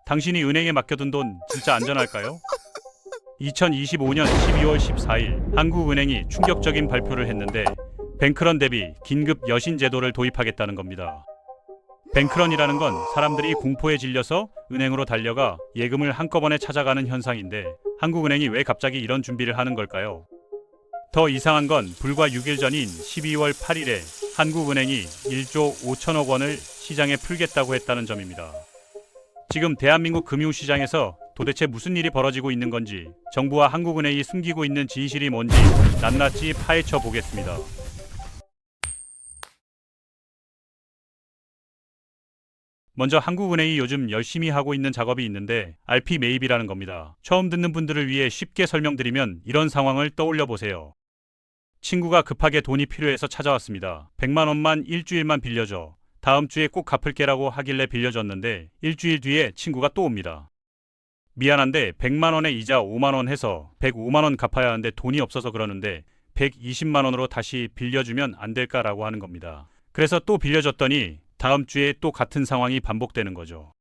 당신이 은행에 맡겨둔 돈 진짜 안전할까요? 2025년 12월 14일 한국은행이 충격적인 발표를 했는데 뱅크런 대비 긴급 여신 제도를 도입하겠다는 겁니다. 뱅크런이라는 건 사람들이 공포에 질려서 은행으로 달려가 예금을 한꺼번에 찾아가는 현상인데 한국은행이 왜 갑자기 이런 준비를 하는 걸까요? 더 이상한 건 불과 6일 전인 12월 8일에 한국은행이 1조 5천억 원을 시장에 풀겠다고 했다는 점입니다. 지금 대한민국 금융시장에서 도대체 무슨 일이 벌어지고 있는 건지, 정부와 한국은행이 숨기고 있는 진실이 뭔지 낱낱이 파헤쳐 보겠습니다. 먼저 한국은행이 요즘 열심히 하고 있는 작업이 있는데 RP 매입이라는 겁니다. 처음 듣는 분들을 위해 쉽게 설명드리면 이런 상황을 떠올려 보세요. 친구가 급하게 돈이 필요해서 찾아왔습니다. 100만 원만 일주일만 빌려줘. 다음 주에 꼭 갚을게라고 하길래 빌려줬는데 일주일 뒤에 친구가 또 옵니다. 미안한데 100만 원에 이자 5만 원 해서 105만 원 갚아야 하는데 돈이 없어서 그러는데 120만 원으로 다시 빌려주면 안 될까라고 하는 겁니다. 그래서 또 빌려줬더니 다음 주에 또 같은 상황이 반복되는 거죠.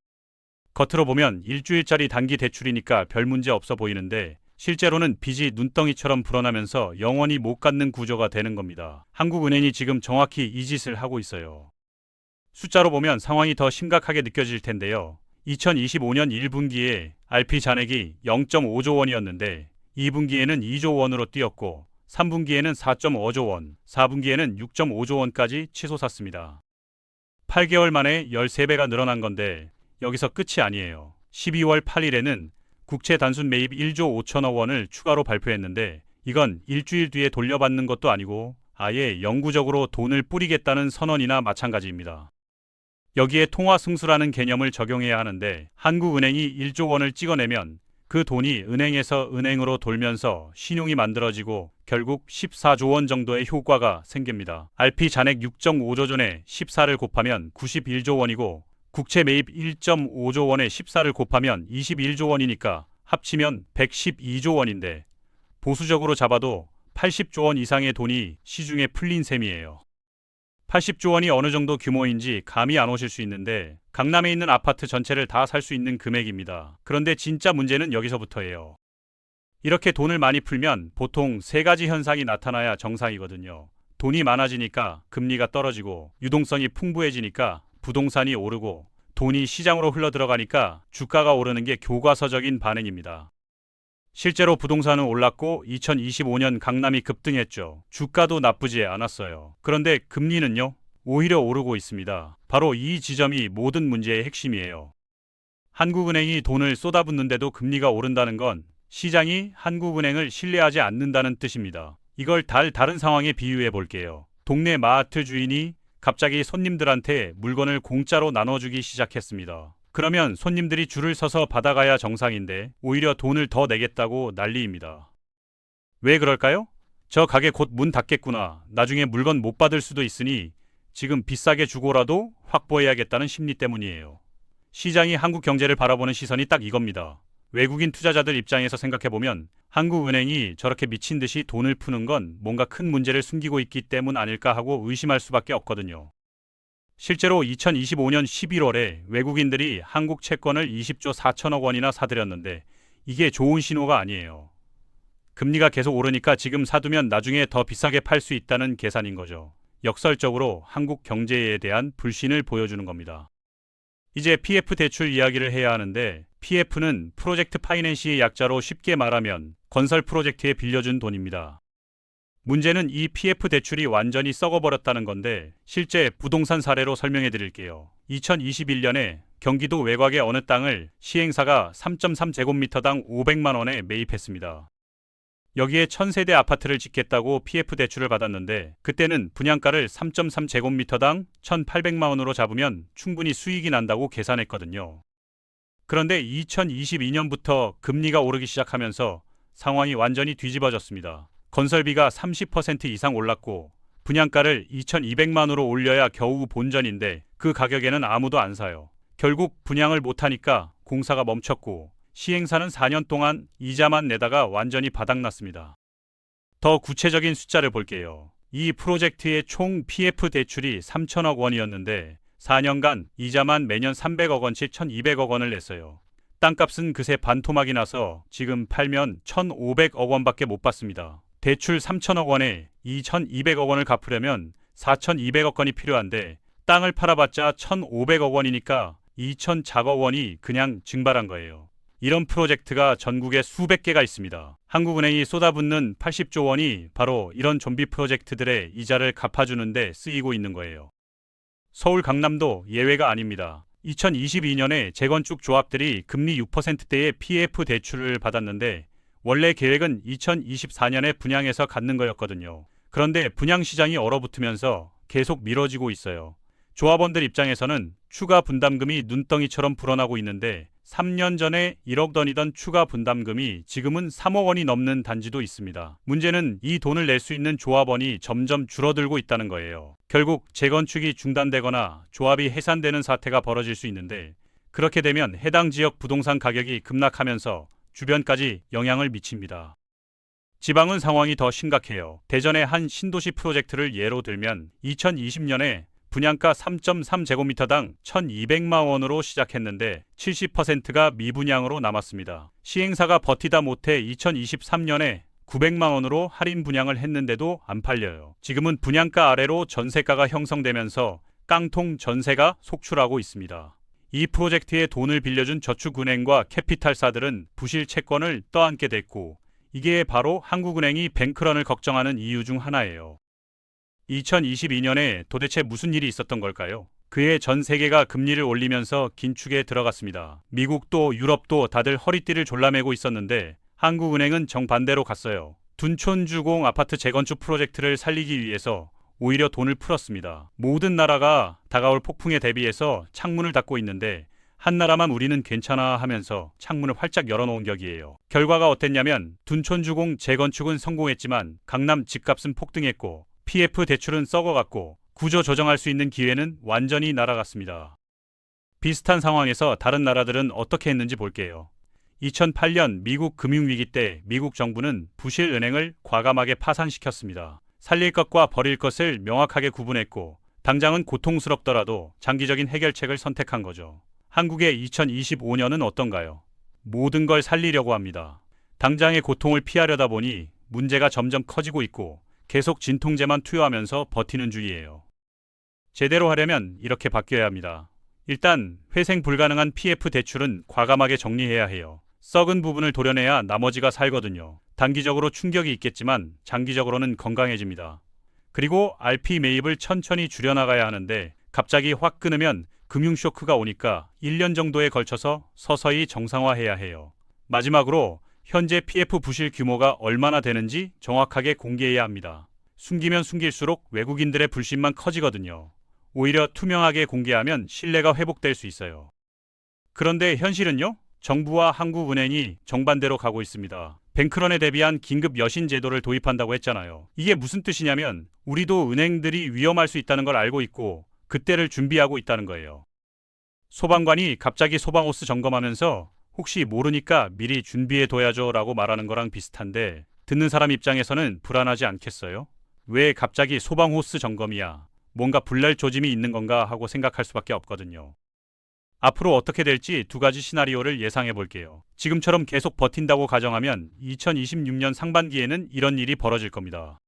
겉으로 보면 일주일짜리 단기 대출이니까 별 문제 없어 보이는데 실제로는 빚이 눈덩이처럼 불어나면서 영원히 못 갚는 구조가 되는 겁니다. 한국은행이 지금 정확히 이 짓을 하고 있어요. 숫자로 보면 상황이 더 심각하게 느껴질 텐데요. 2025년 1분기에 RP 잔액이 0.5조 원이었는데 2분기에는 2조 원으로 뛰었고 3분기에는 4.5조 원, 4분기에는 6.5조 원까지 치솟았습니다. 8개월 만에 13배가 늘어난 건데 여기서 끝이 아니에요. 12월 8일에는 국채 단순 매입 1조 5천억 원을 추가로 발표했는데 이건 일주일 뒤에 돌려받는 것도 아니고 아예 영구적으로 돈을 뿌리겠다는 선언이나 마찬가지입니다. 여기에 통화 승수라는 개념을 적용해야 하는데 한국은행이 1조 원을 찍어내면 그 돈이 은행에서 은행으로 돌면서 신용이 만들어지고 결국 14조 원 정도의 효과가 생깁니다. RP 잔액 6.5조 전에 14를 곱하면 91조 원이고 국채 매입 1.5조 원에 14를 곱하면 21조 원이니까 합치면 112조 원인데 보수적으로 잡아도 80조 원 이상의 돈이 시중에 풀린 셈이에요. 80조 원이 어느 정도 규모인지 감이 안 오실 수 있는데 강남에 있는 아파트 전체를 다 살 수 있는 금액입니다. 그런데 진짜 문제는 여기서부터예요. 이렇게 돈을 많이 풀면 보통 세 가지 현상이 나타나야 정상이거든요. 돈이 많아지니까 금리가 떨어지고 유동성이 풍부해지니까 부동산이 오르고 돈이 시장으로 흘러들어가니까 주가가 오르는 게 교과서적인 반응입니다. 실제로 부동산은 올랐고 2025년 강남이 급등했죠. 주가도 나쁘지 않았어요. 그런데 금리는요? 오히려 오르고 있습니다. 바로 이 지점이 모든 문제의 핵심이에요. 한국은행이 돈을 쏟아붓는데도 금리가 오른다는 건 시장이 한국은행을 신뢰하지 않는다는 뜻입니다. 이걸 다른 상황에 비유해 볼게요. 동네 마트 주인이 갑자기 손님들한테 물건을 공짜로 나눠주기 시작했습니다. 그러면 손님들이 줄을 서서 받아가야 정상인데 오히려 돈을 더 내겠다고 난리입니다. 왜 그럴까요? 저 가게 곧 문 닫겠구나. 나중에 물건 못 받을 수도 있으니 지금 비싸게 주고라도 확보해야겠다는 심리 때문이에요. 시장이 한국 경제를 바라보는 시선이 딱 이겁니다. 외국인 투자자들 입장에서 생각해보면 한국은행이 저렇게 미친 듯이 돈을 푸는 건 뭔가 큰 문제를 숨기고 있기 때문 아닐까 하고 의심할 수밖에 없거든요. 실제로 2025년 11월에 외국인들이 한국 채권을 20조 4천억 원이나 사들였는데 이게 좋은 신호가 아니에요. 금리가 계속 오르니까 지금 사두면 나중에 더 비싸게 팔 수 있다는 계산인 거죠. 역설적으로 한국 경제에 대한 불신을 보여주는 겁니다. 이제 PF 대출 이야기를 해야 하는데 PF는 프로젝트 파이낸시의 약자로 쉽게 말하면 건설 프로젝트에 빌려준 돈입니다. 문제는 이 PF 대출이 완전히 썩어버렸다는 건데 실제 부동산 사례로 설명해 드릴게요. 2021년에 경기도 외곽의 어느 땅을 시행사가 3.3제곱미터당 500만 원에 매입했습니다. 여기에 1000세대 아파트를 짓겠다고 PF 대출을 받았는데 그때는 분양가를 3.3제곱미터당 1,800만 원으로 잡으면 충분히 수익이 난다고 계산했거든요. 그런데 2022년부터 금리가 오르기 시작하면서 상황이 완전히 뒤집어졌습니다. 건설비가 30% 이상 올랐고 분양가를 2,200만 원으로 올려야 겨우 본전인데 그 가격에는 아무도 안 사요. 결국 분양을 못하니까 공사가 멈췄고 시행사는 4년 동안 이자만 내다가 완전히 바닥났습니다. 더 구체적인 숫자를 볼게요. 이 프로젝트의 총 PF 대출이 3천억 원이었는데 4년간 이자만 매년 300억 원씩 1,200억 원을 냈어요. 땅값은 그새 반토막이 나서 지금 팔면 1,500억 원밖에 못 받습니다. 대출 3천억 원에 2,200억 원을 갚으려면 4,200억 원이 필요한데 땅을 팔아봤자 1,500억 원이니까 2,000억 원이 그냥 증발한 거예요. 이런 프로젝트가 전국에 수백 개가 있습니다. 한국은행이 쏟아붓는 80조 원이 바로 이런 좀비 프로젝트들의 이자를 갚아주는 데 쓰이고 있는 거예요. 서울 강남도 예외가 아닙니다. 2022년에 재건축 조합들이 금리 6%대의 PF 대출을 받았는데 원래 계획은 2024년에 분양해서 갖는 거였거든요. 그런데 분양 시장이 얼어붙으면서 계속 미뤄지고 있어요. 조합원들 입장에서는 추가 분담금이 눈덩이처럼 불어나고 있는데 3년 전에 1억 원이던 추가 분담금이 지금은 3억 원이 넘는 단지도 있습니다. 문제는 이 돈을 낼 수 있는 조합원이 점점 줄어들고 있다는 거예요. 결국 재건축이 중단되거나 조합이 해산되는 사태가 벌어질 수 있는데 그렇게 되면 해당 지역 부동산 가격이 급락하면서 주변까지 영향을 미칩니다. 지방은 상황이 더 심각해요. 대전의 한 신도시 프로젝트를 예로 들면 2020년에 분양가 3.3제곱미터당 1,200만 원으로 시작했는데 70%가 미분양으로 남았습니다. 시행사가 버티다 못해 2023년에 900만 원으로 할인 분양을 했는데도 안 팔려요. 지금은 분양가 아래로 전세가가 형성되면서 깡통 전세가 속출하고 있습니다. 이 프로젝트에 돈을 빌려준 저축은행과 캐피탈사들은 부실 채권을 떠안게 됐고 이게 바로 한국은행이 뱅크런을 걱정하는 이유 중 하나예요. 2022년에 도대체 무슨 일이 있었던 걸까요? 그해 전 세계가 금리를 올리면서 긴축에 들어갔습니다. 미국도 유럽도 다들 허리띠를 졸라매고 있었는데 한국은행은 정반대로 갔어요. 둔촌주공 아파트 재건축 프로젝트를 살리기 위해서 오히려 돈을 풀었습니다. 모든 나라가 다가올 폭풍에 대비해서 창문을 닫고 있는데 한 나라만 우리는 괜찮아 하면서 창문을 활짝 열어놓은 격이에요. 결과가 어땠냐면 둔촌주공 재건축은 성공했지만 강남 집값은 폭등했고 PF 대출은 썩어갔고 구조 조정할 수 있는 기회는 완전히 날아갔습니다. 비슷한 상황에서 다른 나라들은 어떻게 했는지 볼게요. 2008년 미국 금융위기 때 미국 정부는 부실 은행을 과감하게 파산시켰습니다. 살릴 것과 버릴 것을 명확하게 구분했고 당장은 고통스럽더라도 장기적인 해결책을 선택한 거죠. 한국의 2025년은 어떤가요? 모든 걸 살리려고 합니다. 당장의 고통을 피하려다 보니 문제가 점점 커지고 있고 계속 진통제만 투여하면서 버티는 주의예요. 제대로 하려면 이렇게 바뀌어야 합니다. 일단 회생 불가능한 PF 대출은 과감하게 정리해야 해요. 썩은 부분을 도려내야 나머지가 살거든요. 단기적으로 충격이 있겠지만 장기적으로는 건강해집니다. 그리고 RP 매입을 천천히 줄여나가야 하는데 갑자기 확 끊으면 금융쇼크가 오니까 1년 정도에 걸쳐서 서서히 정상화해야 해요. 마지막으로 현재 PF 부실 규모가 얼마나 되는지 정확하게 공개해야 합니다. 숨기면 숨길수록 외국인들의 불신만 커지거든요. 오히려 투명하게 공개하면 신뢰가 회복될 수 있어요. 그런데 현실은요? 정부와 한국은행이 정반대로 가고 있습니다. 뱅크런에 대비한 긴급 여신 제도를 도입한다고 했잖아요. 이게 무슨 뜻이냐면 우리도 은행들이 위험할 수 있다는 걸 알고 있고 그때를 준비하고 있다는 거예요. 소방관이 갑자기 소방호스 점검하면서 혹시 모르니까 미리 준비해둬야죠 라고 말하는 거랑 비슷한데 듣는 사람 입장에서는 불안하지 않겠어요? 왜 갑자기 소방호스 점검이야? 뭔가 불날 조짐이 있는 건가 하고 생각할 수밖에 없거든요. 앞으로 어떻게 될지 두 가지 시나리오를 예상해 볼게요. 지금처럼 계속 버틴다고 가정하면 2026년 상반기에는 이런 일이 벌어질 겁니다.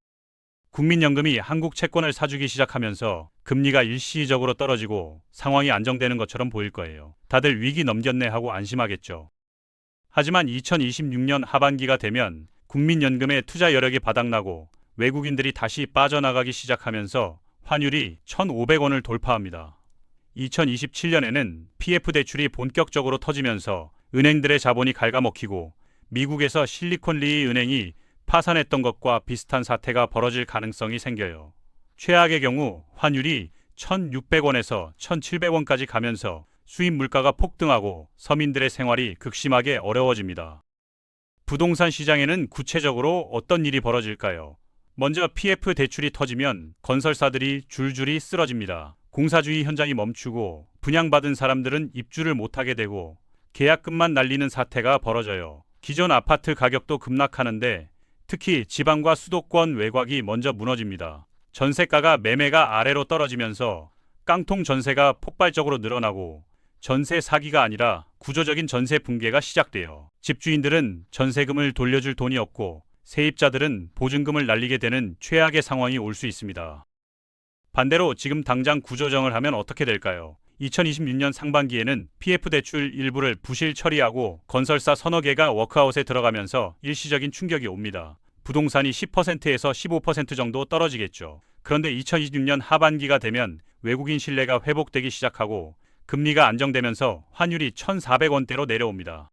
국민연금이 한국 채권을 사주기 시작하면서 금리가 일시적으로 떨어지고 상황이 안정되는 것처럼 보일 거예요. 다들 위기 넘겼네 하고 안심하겠죠. 하지만 2026년 하반기가 되면 국민연금의 투자 여력이 바닥나고 외국인들이 다시 빠져나가기 시작하면서 환율이 1,500원을 돌파합니다. 2027년에는 PF 대출이 본격적으로 터지면서 은행들의 자본이 갉아먹히고 미국에서 실리콘밸리 은행이 파산했던 것과 비슷한 사태가 벌어질 가능성이 생겨요. 최악의 경우 환율이 1,600원에서 1,700원까지 가면서 수입 물가가 폭등하고 서민들의 생활이 극심하게 어려워집니다. 부동산 시장에는 구체적으로 어떤 일이 벌어질까요? 먼저 PF 대출이 터지면 건설사들이 줄줄이 쓰러집니다. 공사주의 현장이 멈추고 분양받은 사람들은 입주를 못하게 되고 계약금만 날리는 사태가 벌어져요. 기존 아파트 가격도 급락하는데 특히 지방과 수도권 외곽이 먼저 무너집니다. 전세가가 매매가 아래로 떨어지면서 깡통 전세가 폭발적으로 늘어나고 전세 사기가 아니라 구조적인 전세 붕괴가 시작돼요. 집주인들은 전세금을 돌려줄 돈이 없고 세입자들은 보증금을 날리게 되는 최악의 상황이 올 수 있습니다. 반대로 지금 당장 구조정을 하면 어떻게 될까요? 2026년 상반기에는 PF 대출 일부를 부실 처리하고 건설사 서너 개가 워크아웃에 들어가면서 일시적인 충격이 옵니다. 부동산이 10%에서 15% 정도 떨어지겠죠. 그런데 2026년 하반기가 되면 외국인 신뢰가 회복되기 시작하고 금리가 안정되면서 환율이 1,400원대로 내려옵니다.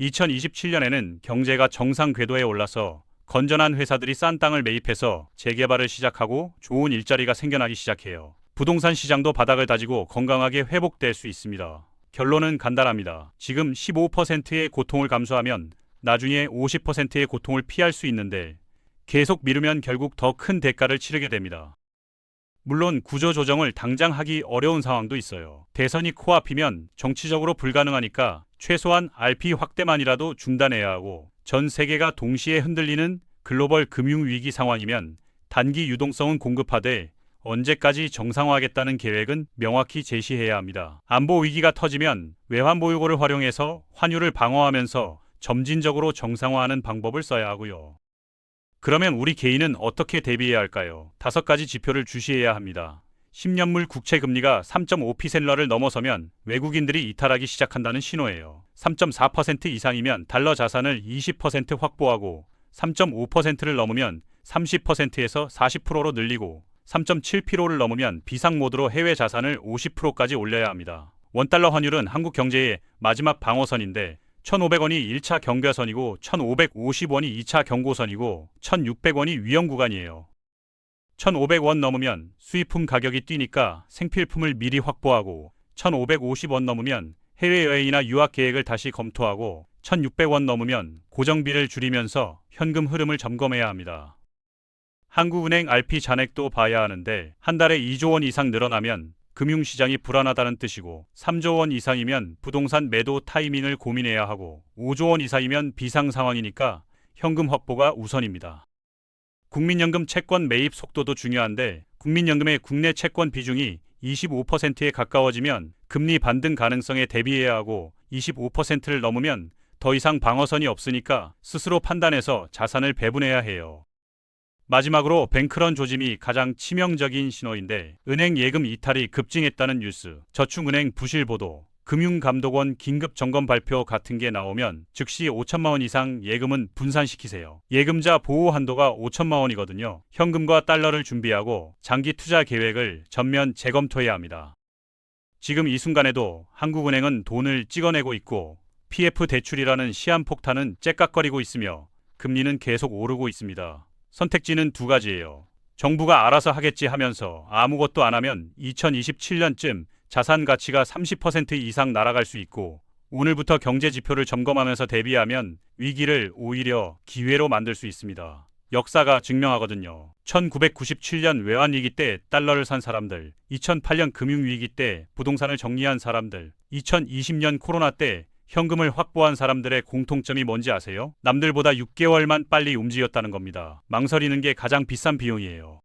2027년에는 경제가 정상 궤도에 올라서 건전한 회사들이 싼 땅을 매입해서 재개발을 시작하고 좋은 일자리가 생겨나기 시작해요. 부동산 시장도 바닥을 다지고 건강하게 회복될 수 있습니다. 결론은 간단합니다. 지금 15%의 고통을 감수하면 나중에 50%의 고통을 피할 수 있는데 계속 미루면 결국 더 큰 대가를 치르게 됩니다. 물론 구조조정을 당장 하기 어려운 상황도 있어요. 대선이 코앞이면 정치적으로 불가능하니까 최소한 RP 확대만이라도 중단해야 하고 전 세계가 동시에 흔들리는 글로벌 금융위기 상황이면 단기 유동성은 공급하되 언제까지 정상화하겠다는 계획은 명확히 제시해야 합니다. 안보 위기가 터지면 외환 보유고를 활용해서 환율을 방어하면서 점진적으로 정상화하는 방법을 써야 하고요. 그러면 우리 개인은 어떻게 대비해야 할까요? 5가지 지표를 주시해야 합니다. 10년물 국채 금리가 3.5%를 넘어서면 외국인들이 이탈하기 시작한다는 신호예요. 3.4% 이상이면 달러 자산을 20% 확보하고 3.5%를 넘으면 30%에서 40%로 늘리고 3.7%를 넘으면 비상모드로 해외 자산을 50%까지 올려야 합니다. 원달러 환율은 한국 경제의 마지막 방어선인데 1,500원이 1차 경계선이고 1,550원이 2차 경고선이고 1,600원이 위험 구간이에요. 1,500원 넘으면 수입품 가격이 뛰니까 생필품을 미리 확보하고 1,550원 넘으면 해외여행이나 유학 계획을 다시 검토하고 1,600원 넘으면 고정비를 줄이면서 현금 흐름을 점검해야 합니다. 한국은행 RP 잔액도 봐야 하는데 한 달에 2조 원 이상 늘어나면 금융시장이 불안하다는 뜻이고 3조 원 이상이면 부동산 매도 타이밍을 고민해야 하고 5조 원 이상이면 비상 상황이니까 현금 확보가 우선입니다. 국민연금 채권 매입 속도도 중요한데 국민연금의 국내 채권 비중이 25%에 가까워지면 금리 반등 가능성에 대비해야 하고 25%를 넘으면 더 이상 방어선이 없으니까 스스로 판단해서 자산을 배분해야 해요. 마지막으로 뱅크런 조짐이 가장 치명적인 신호인데 은행 예금 이탈이 급증했다는 뉴스, 저축은행 부실 보도, 금융감독원 긴급 점검 발표 같은 게 나오면 즉시 5천만 원 이상 예금은 분산시키세요. 예금자 보호 한도가 5천만 원이거든요. 현금과 달러를 준비하고 장기 투자 계획을 전면 재검토해야 합니다. 지금 이 순간에도 한국은행은 돈을 찍어내고 있고 PF 대출이라는 시한폭탄은 째깍거리고 있으며 금리는 계속 오르고 있습니다. 선택지는 2가지예요. 정부가 알아서 하겠지 하면서 아무것도 안 하면 2027년쯤 자산 가치가 30% 이상 날아갈 수 있고 오늘부터 경제 지표를 점검하면서 대비하면 위기를 오히려 기회로 만들 수 있습니다. 역사가 증명하거든요. 1997년 외환위기 때 달러를 산 사람들, 2008년 금융위기 때 부동산을 정리한 사람들, 2020년 코로나 때 현금을 확보한 사람들의 공통점이 뭔지 아세요? 남들보다 6개월만 빨리 움직였다는 겁니다. 망설이는 게 가장 비싼 비용이에요.